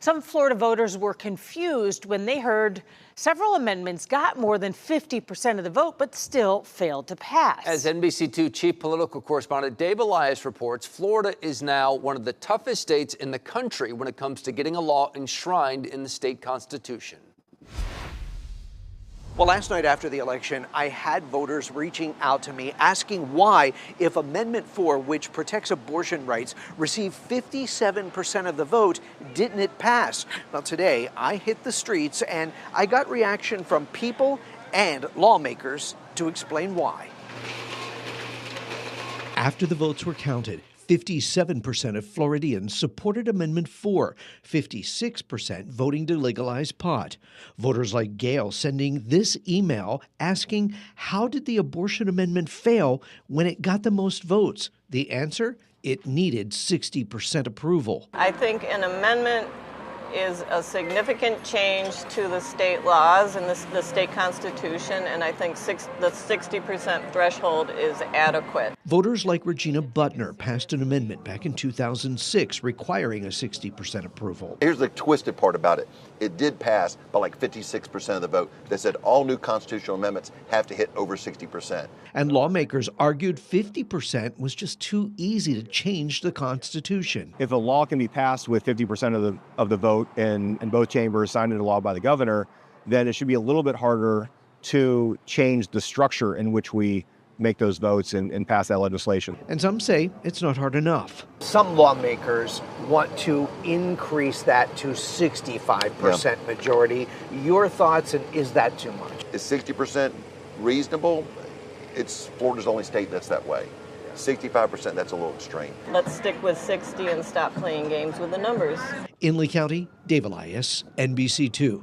Some Florida voters were confused when they heard several amendments got more than 50% of the vote, but still failed to pass. As NBC2 chief political correspondent Dave Elias reports, Florida is now one of the toughest states in the country when it comes to getting a law enshrined in the state constitution. Well, last night after the election, I had voters reaching out to me asking why, if Amendment 4, which protects abortion rights, received 57% of the vote, didn't it pass? Well, today I hit the streets and I got reaction from people and lawmakers to explain why. After the votes were counted, 57% of Floridians supported Amendment 4, 56% voting to legalize pot. Voters like Gail sending this email asking, how did the abortion amendment fail when it got the most votes? The answer? It needed 60% approval. I think an amendment is a significant change to the state laws and the state constitution, and I think the 60% threshold is adequate. Voters like Regina Butner passed an amendment back in 2006 requiring a 60% approval. Here's the twisted part about it. It did pass by like 56% of the vote that said all new constitutional amendments have to hit over 60%. And lawmakers argued 50% was just too easy to change the Constitution. If a law can be passed with 50% of the vote in both chambers signed into law by the governor, then it should be a little bit harder to change the structure in which we make those votes and pass that legislation. And some say it's not hard enough. Some lawmakers want to increase that to 65% majority. Your thoughts, and is that too much? Is 60% reasonable? It's Florida's only state that's that way. 65%, that's a little extreme. Let's stick with 60 and stop playing games with the numbers. In Lee County, Dave Elias, NBC2.